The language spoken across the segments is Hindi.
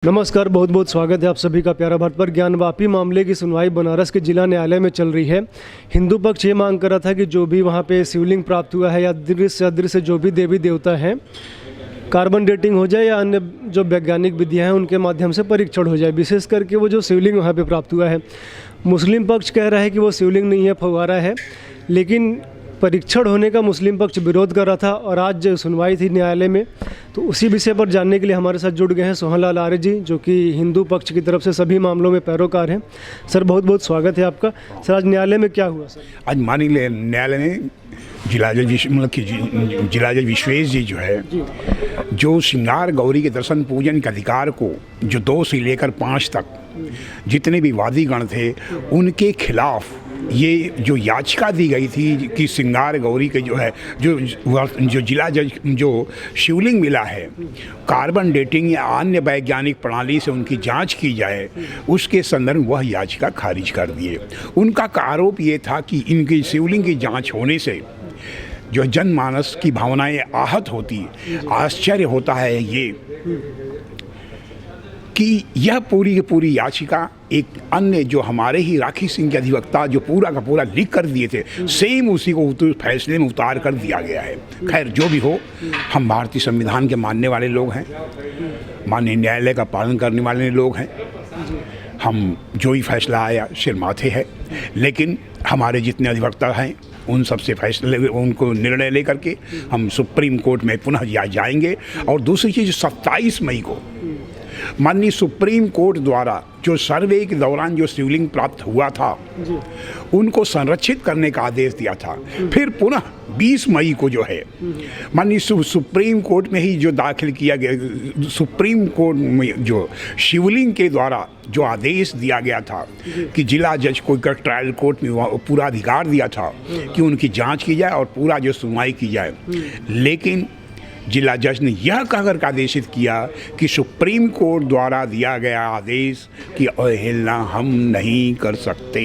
नमस्कार, बहुत बहुत स्वागत है आप सभी का प्यारा भारत पर। ज्ञानवापी मामले की सुनवाई बनारस के जिला न्यायालय में चल रही है। हिंदू पक्ष ये मांग कर रहा था कि जो भी वहाँ पे शिवलिंग प्राप्त हुआ है या दृश्य अदृश्य जो भी देवी देवता हैं, कार्बन डेटिंग हो जाए या अन्य जो वैज्ञानिक विधियाँ हैं उनके माध्यम से परीक्षण हो जाए। विशेष करके वो जो शिवलिंग वहाँ पर प्राप्त हुआ है, मुस्लिम पक्ष कह रहा है कि वो शिवलिंग नहीं है, फव्वारा है, लेकिन परीक्षण होने का मुस्लिम पक्ष विरोध कर रहा था। और आज सुनवाई थी न्यायालय में, तो उसी विषय पर जानने के लिए हमारे साथ जुड़ गए हैं सोहनलाल आर्य जी, जो कि हिंदू पक्ष की तरफ से सभी मामलों में पैरोकार हैं। सर, बहुत बहुत स्वागत है आपका। सर, आज न्यायालय में क्या हुआ? सर, आज माननीय न्यायालय में जिला जज विश्वेश जी जो है, जो श्रृंगार गौरी के दर्शन पूजन के अधिकार को जो 2 से लेकर 5 तक जितने भी वादीगण थे उनके खिलाफ ये जो याचिका दी गई थी कि श्रृंगार गौरी के जो है जो जिला जज जो शिवलिंग मिला है, कार्बन डेटिंग या अन्य वैज्ञानिक प्रणाली से उनकी जांच की जाए, उसके संदर्भ वह याचिका खारिज कर दिए। उनका आरोप ये था कि इनकी शिवलिंग की जांच होने से जो जनमानस की भावनाएं आहत होती। आश्चर्य होता है ये कि यह पूरी की पूरी याचिका एक अन्य जो हमारे ही राखी सिंह के अधिवक्ता जो पूरा का पूरा लिख कर दिए थे, सेम उसी को फैसले में उतार कर दिया गया है। खैर, जो भी हो, हम भारतीय संविधान के मानने वाले लोग हैं, माननीय न्यायालय का पालन करने वाले लोग हैं। हम जो ही फैसला आया सिर माथे है, लेकिन हमारे जितने अधिवक्ता हैं उन सबसे फैसले उनको निर्णय लेकर के हम सुप्रीम कोर्ट में पुनः जाएंगे। और दूसरी चीज़, 27 मई को माननीय सुप्रीम कोर्ट द्वारा जो सर्वे के दौरान जो शिवलिंग प्राप्त हुआ था उनको संरक्षित करने का आदेश दिया था। फिर पुनः 20 मई को जो है माननीय सुप्रीम कोर्ट में ही जो दाखिल किया गया, सुप्रीम कोर्ट में जो शिवलिंग के द्वारा जो आदेश दिया गया था कि जिला जज को ट्रायल कोर्ट में पूरा अधिकार दिया था कि उनकी जांच की जाए और पूरा जो सुनवाई की जाए, लेकिन जिला जज ने यह कहकर के आदेशित किया कि सुप्रीम कोर्ट द्वारा दिया गया आदेश की अवहेलना हम नहीं कर सकते।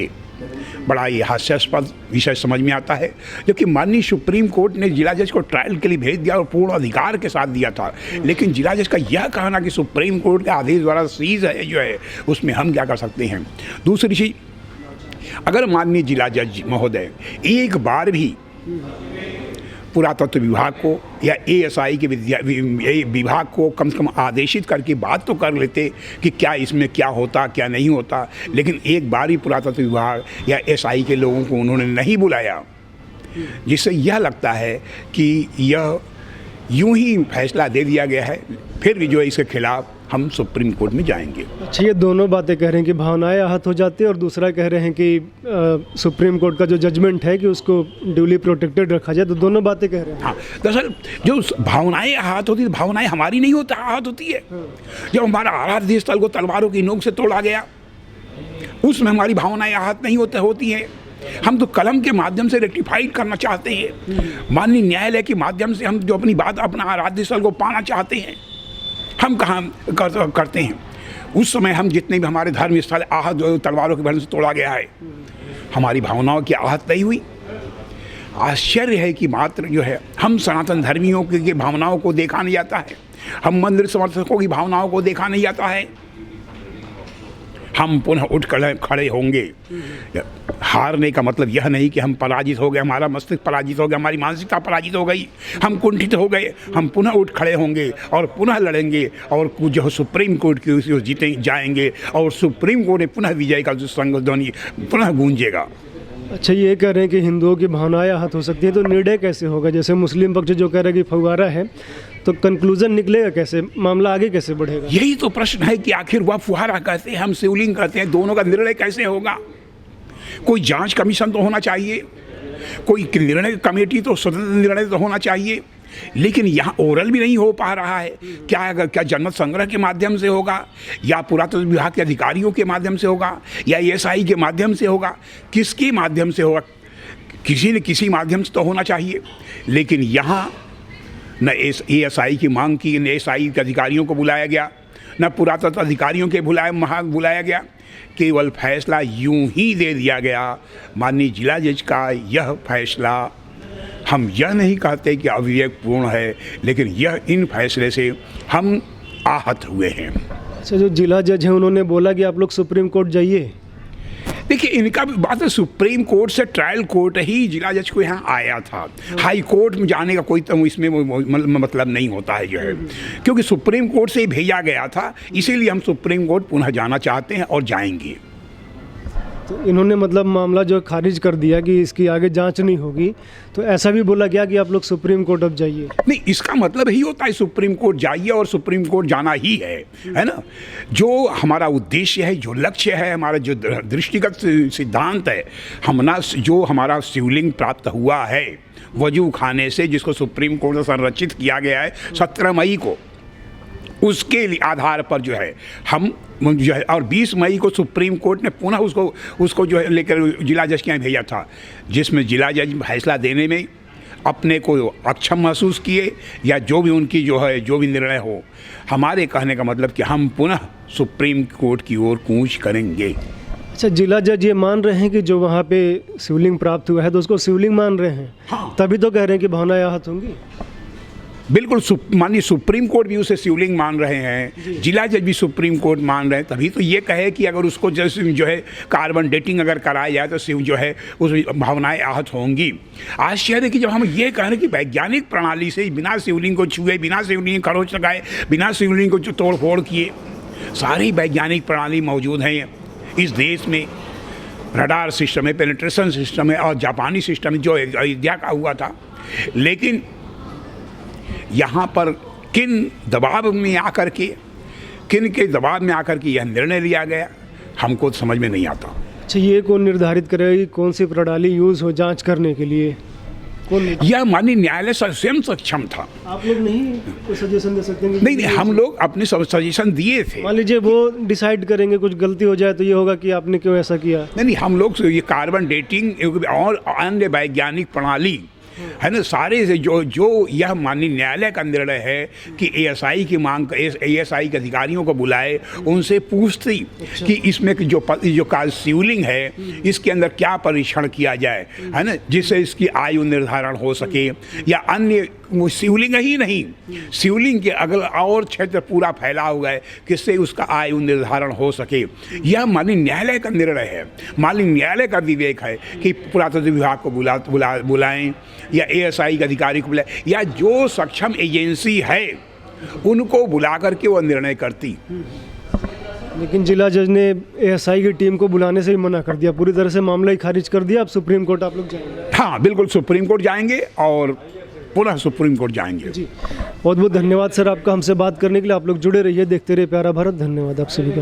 बड़ा ये हास्यास्पद विषय समझ में आता है, जबकि माननीय सुप्रीम कोर्ट ने जिला जज को ट्रायल के लिए भेज दिया और पूर्ण अधिकार के साथ दिया था, लेकिन जिला जज का यह कहना कि सुप्रीम कोर्ट के आदेश द्वारा सीज है जो है, उसमें हम क्या कर सकते हैं। दूसरी चीज, अगर माननीय जिला जज महोदय एक बार भी पुरातत्व विभाग को या एएसआई के विभाग को कम से कम आदेशित करके बात तो कर लेते कि क्या इसमें क्या होता क्या नहीं होता, लेकिन एक बार ही पुरातत्व विभाग या एसआई के लोगों को उन्होंने नहीं बुलाया, जिससे यह लगता है कि यह यूं ही फैसला दे दिया गया है। फिर भी जो है इसके खिलाफ हम सुप्रीम कोर्ट में जाएंगे। अच्छा, ये दोनों बातें कह रहे हैं कि भावनाएं आहत हो जाती है, और दूसरा कह रहे हैं कि सुप्रीम कोर्ट का जो जजमेंट है कि उसको ड्यूली प्रोटेक्टेड रखा जाए, तो दोनों बातें कह रहे हैं। हाँ, दरअसल जो भावनाएं आहत होती है, भावनाएं हमारी नहीं होती, आहत होती है। जब हमारा आराध्य स्थल को तलवारों की नोक से तोड़ा गया, उसमें हमारी भावनाएं आहत नहीं होती हैं। हम तो कलम के माध्यम से रेक्टिफाइड करना चाहते हैं, माननीय न्यायालय के माध्यम से हम जो अपनी बात, अपना आराध्य स्थल को पाना चाहते हैं, हम कहाँ करते हैं। उस समय हम जितने भी हमारे धर्म स्थल आहत तलवारों के भरण से तोड़ा गया है, हमारी भावनाओं की आहत नहीं हुई। आश्चर्य है कि मात्र जो है हम सनातन धर्मियों की भावनाओं को देखा नहीं जाता है, हम मंदिर समर्थकों की भावनाओं को देखा नहीं जाता है। हम पुनः उठ खड़े होंगे। हारने का मतलब यह नहीं कि हम पराजित हो गए, हमारा मस्तिष्क पराजित हो गया, हमारी मानसिकता पराजित हो गई, हम कुंठित हो गए। हम पुनः उठ खड़े होंगे और पुनः लड़ेंगे और जो सुप्रीम कोर्ट की जीते जाएंगे और सुप्रीम कोर्ट ने पुनः विजय का जो संध्वनि पुनः गूंजेगा। अच्छा, ये कह रहे हैं कि हिंदुओं की भावनाएं आहत हो सकती है, तो निर्णय कैसे होगा? जैसे मुस्लिम पक्ष जो कह रहा है कि फव्वारा है, तो कंक्लूजन निकलेगा कैसे, मामला आगे कैसे बढ़ेगा? यही तो प्रश्न है कि आखिर वह फुहारा कहते हैं, हम शिवलिंग कहते हैं, दोनों का निर्णय कैसे होगा? कोई जांच कमीशन तो होना चाहिए, कोई निर्णय कमेटी तो स्वतंत्र निर्णय तो होना चाहिए, लेकिन यहाँ ओरल भी नहीं हो पा रहा है। क्या जनमत संग्रह के माध्यम से होगा, या पुरातत्व विभाग के अधिकारियों के माध्यम से होगा, या एएसआई के माध्यम से होगा? किसके माध्यम से होगा? किसी न किसी माध्यम से तो होना चाहिए। लेकिन यहाँ न एएसआई की मांग की, न एएसआई के अधिकारियों को बुलाया गया, न पुरातत्व अधिकारियों के बुलाया गया। केवल फैसला यूं ही दे दिया गया। माननीय जिला जज का यह फैसला, हम यह नहीं कहते कि अविवेकपूर्ण है, लेकिन यह इन फैसले से हम आहत हुए हैं। अच्छा, जो जिला जज हैं उन्होंने बोला कि आप लोग सुप्रीम कोर्ट जाइए। देखिए, इनका भी बात है, सुप्रीम कोर्ट से ट्रायल कोर्ट ही जिला जज को यहाँ आया था। हाई कोर्ट में जाने का कोई तो इसमें मतलब नहीं होता है जो है, क्योंकि सुप्रीम कोर्ट से ही भेजा गया था, इसीलिए हम सुप्रीम कोर्ट पुनः जाना चाहते हैं और जाएंगे। तो इन्होंने मतलब मामला जो खारिज कर दिया कि इसकी आगे जांच नहीं होगी, तो ऐसा भी बोला गया कि आप लोग सुप्रीम कोर्ट अब जाइए। नहीं, इसका मतलब ही होता है सुप्रीम कोर्ट जाइए और सुप्रीम कोर्ट जाना ही है ना। जो हमारा उद्देश्य है, जो लक्ष्य है, हमारा जो दृष्टिगत सिद्धांत है, जो हमारा शिवलिंग प्राप्त हुआ है वजू खाने से, जिसको सुप्रीम कोर्ट से संरक्षित किया गया है 17 मई को, उसके आधार पर जो है हम जो है, और 20 मई को सुप्रीम कोर्ट ने पुनः उसको जो है लेकर जिला जज के यहाँ भेजा था, जिसमें जिला जज फैसला देने में अपने को अक्षम महसूस किए, या जो भी उनकी जो है जो भी निर्णय हो, हमारे कहने का मतलब कि हम पुनः सुप्रीम कोर्ट की ओर कूच करेंगे। अच्छा, जिला जज ये मान रहे हैं कि जो वहाँ पे शिवलिंग प्राप्त हुआ है तो उसको शिवलिंग मान रहे हैं? हाँ। तभी तो कह रहे हैं कि भावनाएं आहत होंगी। बिल्कुल, मानिए सुप्रीम कोर्ट भी उसे शिवलिंग मान रहे हैं, जिला जज भी सुप्रीम कोर्ट मान रहे हैं, तभी तो ये कहे कि अगर उसको जो है कार्बन डेटिंग अगर कराया जाए तो शिव जो है उस भावनाएं आहत होंगी। आश्चर्य कि जब हम ये कह रहे हैं कि वैज्ञानिक प्रणाली से बिना शिवलिंग को छुए, बिना शिवलिंग खरोच लगाए, बिना शिवलिंग को तोड़ फोड़ किए, सारी वैज्ञानिक प्रणाली मौजूद हैं इस देश में। रडार सिस्टम है, पेनिट्रेशन सिस्टम है, और जापानी सिस्टम है जो अयोध्या का हुआ था। लेकिन यहाँ पर किन के दबाव में आकर के यह निर्णय लिया गया, हमको समझ में नहीं आता। अच्छा, ये कौन निर्धारित करेगा कि कौन सी प्रणाली यूज़ हो जांच करने के लिए? यह माननीय न्यायालय स्वयं सक्षम था। आप लोग नहीं कोई सजेशन दे सकते? नहीं, हम लोग अपने सजेशन दिए थे। मान लीजिए वो डिसाइड करेंगे, कुछ गलती हो जाए तो ये होगा कि आपने क्यों ऐसा किया। नहीं, हम लोग ये कार्बन डेटिंग और अन्य वैज्ञानिक प्रणाली है ना, सारे से जो यह माननीय न्यायालय का निर्णय है कि एएसआई की मांग, एएसआई के अधिकारियों को बुलाए, उनसे पूछती कि इसमें जो शिवलिंग है इसके अंदर क्या परीक्षण किया जाए, है ना, जिससे इसकी आयु निर्धारण हो सके, या अन्य शिवलिंग ही नहीं, शिवलिंग के अगल और क्षेत्र पूरा फैला हुआ है, किससे उसका आयु निर्धारण हो सके। यह माननीय न्यायालय का निर्णय है, माननीय न्यायालय का विवेक है कि पुरातत्व विभाग को बुलाएं, या एएसआई के अधिकारी को बुलाएं, या जो सक्षम एजेंसी है उनको बुला करके वो निर्णय करती। लेकिन जिला जज ने एएसआई की टीम को बुलाने से ही मना कर दिया, पूरी तरह से मामला ही खारिज कर दिया। अब सुप्रीम कोर्ट आप लोग जाएंगे? हाँ, बिल्कुल सुप्रीम कोर्ट जाएंगे और पुनः सुप्रीम कोर्ट जाएंगे। जी, बहुत बहुत धन्यवाद सर आपका हमसे बात करने के लिए। आप लोग जुड़े रहिए, देखते रहिए प्यारा भारत। धन्यवाद आप सभी का।